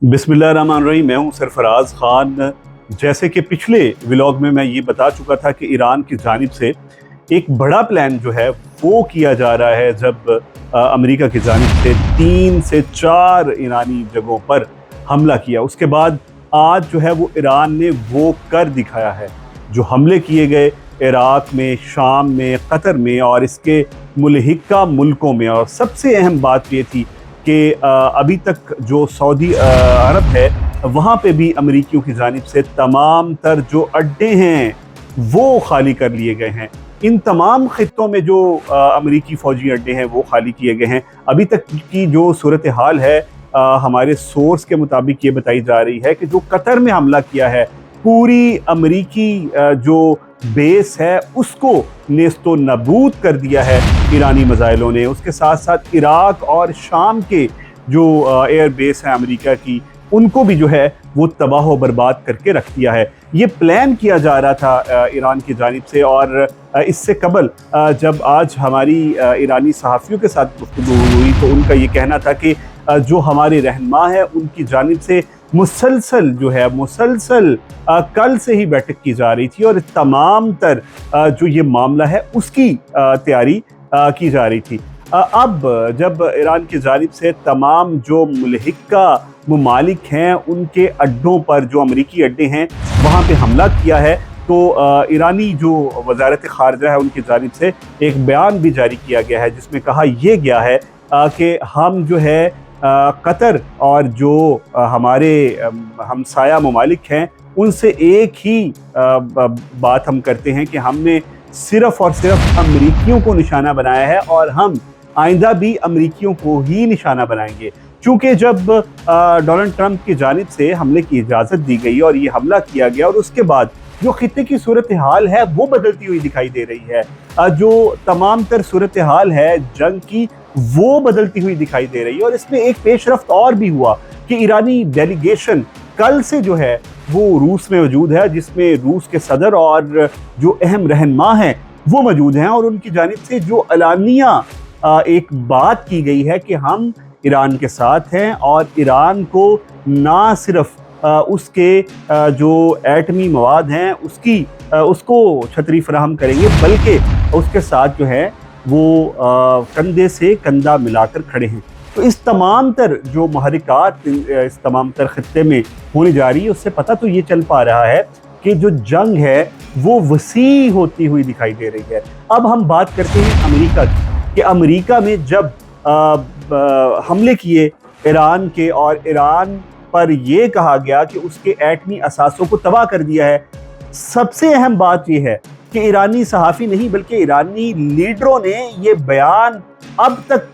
बिस्मिल्लाहिर्रहमानिर्रहीम। मैं हूं सरफराज खान। जैसे कि पिछले व्लॉग में मैं ये बता चुका था कि ईरान की जानिब से एक बड़ा प्लान जो है वो किया जा रहा है। जब अमेरिका की जानिब से 3 से 4 ईरानी जगहों पर हमला किया, उसके बाद आज जो है वो ईरान ने वो कर दिखाया है। जो हमले किए गए इराक में, शाम में, कतर में और इसके मुल्हिका मुल्कों में, और सबसे अहम बात ये थी कि अभी तक जो सऊदी अरब है वहाँ पे भी अमेरिकियों की जानिब से तमाम तर जो अड्डे हैं वो खाली कर लिए गए हैं। इन तमाम खित्तों में जो अमेरिकी फ़ौजी अड्डे हैं वो खाली किए गए हैं। अभी तक की जो सूरत हाल है, हमारे सोर्स के मुताबिक ये बताई जा रही है कि जो कतर में हमला किया है, पूरी अमेरिकी जो बेस है उसको नेस्तो नबूद कर दिया है ईरानी मज़ाइलों ने। उसके साथ साथ इराक और शाम के जो एयर बेस हैं अमेरिका की, उनको भी जो है वो तबाह व बर्बाद करके रख दिया है। ये प्लान किया जा रहा था ईरान की जानिब से, और इससे कबल जब आज हमारी ईरानी सहाफ़ियों के साथ गुफ्तगू हुई तो उनका ये कहना था कि जो हमारे रहनुमा है उनकी जानिब से मुसलसल कल से ही बैठक की जा रही थी और तमाम तर जो ये मामला है उसकी तैयारी की जा रही थी। अब जब ईरान की जानिब से तमाम जो मुल्हिका ममालिक हैं उनके अड्डों पर, जो अमरीकी अड्डे हैं, वहाँ पे हमला किया है, तो ईरानी जो वज़ारत ख़ारजा है उनकी जानिब से एक बयान भी जारी किया गया है जिसमें कहा यह गया है कि हम जो है कतर और जो हमारे हमसाया ममालिक हैं उनसे एक ही बात हम करते हैं कि हमने सिर्फ़ और सिर्फ अमरीकियों को निशाना बनाया है और हम आइंदा भी अमरीकियों को ही निशाना बनाएंगे। चूँकि जब डोनाल्ड ट्रंप की जानिब से हमले की इजाज़त दी गई और ये हमला किया गया, और उसके बाद जो खित्ते की सूरत हाल है वो बदलती हुई दिखाई दे रही है। जो तमाम तर सूरत हाल है जंग की वो बदलती हुई दिखाई दे रही है। और इसमें एक पेशरफ्त और भी हुआ कि ईरानी डेलीगेशन कल से जो है वो रूस में मौजूद है, जिसमें रूस के सदर और जो अहम रहनुमा हैं वो मौजूद हैं, और उनकी जानिब से जो अलानिया एक बात की गई है कि हम ईरान के साथ हैं और ईरान को ना सिर्फ उसके जो एटमी मवाद हैं उसको छतरी फराहम करेंगे, बल्कि उसके साथ जो है वो कंधे से कंधा मिलाकर खड़े हैं। तो इस तमाम तर जो महरिकात इस तमाम तर खित्ते में होने जा रही है, उससे पता तो ये चल पा रहा है कि जो जंग है वो वसी होती हुई दिखाई दे रही है। अब हम बात करते हैं अमेरिका की, कि अमेरिका में जब हमले किए ईरान के और ईरान पर यह कहा गया कि उसके एटमी असासों को तबाह कर दिया है, सबसे अहम बात यह है कि ईरानी सहाफ़ी नहीं बल्कि ईरानी लीडरों ने ये बयान अब तक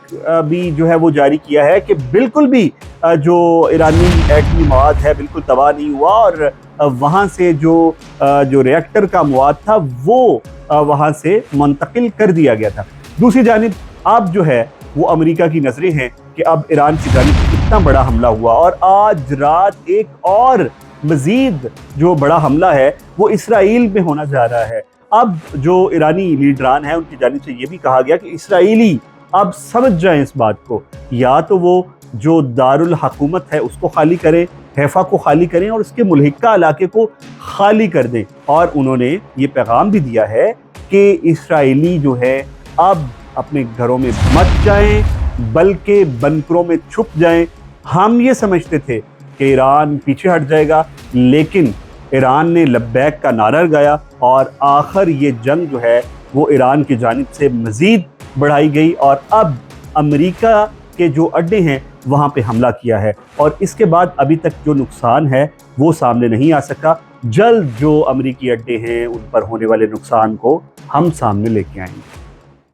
भी जो है वो जारी किया है कि बिल्कुल भी जो ईरानी एटमी मवाद है बिल्कुल तबाह नहीं हुआ, और वहाँ से जो रिएक्टर का मवाद था वो वहाँ से मुंतकिल कर दिया गया था। दूसरी जानिब अब जो है वो अमेरिका की नज़रें हैं कि अब ईरान की जानिब से इतना बड़ा हमला हुआ, और आज रात एक और मज़ीद जो बड़ा हमला है वो इसराइल में होना जा रहा है। अब जो ईरानी लीडरान हैं उनकी जानिब से ये भी कहा गया कि इसराइली अब समझ जाएं इस बात को, या तो वो जो दारुल हुकूमत है उसको खाली करें, हैफा को खाली करें और उसके मुल्हिका इलाके को खाली कर दें। और उन्होंने ये पैगाम भी दिया है कि इसराइली जो है अब अपने घरों में मत जाएं बल्कि बंकरों में छुप जाएं। हम ये समझते थे कि ईरान पीछे हट जाएगा, लेकिन ईरान ने लब्बैक का नारा लगाया और आखिर ये जंग जो है वो ईरान की जानिब से मज़ीद बढ़ाई गई, और अब अमेरिका के जो अड्डे हैं वहाँ पे हमला किया है, और इसके बाद अभी तक जो नुकसान है वो सामने नहीं आ सका। जल्द जो अमेरिकी अड्डे हैं उन पर होने वाले नुकसान को हम सामने लेके आएंगे।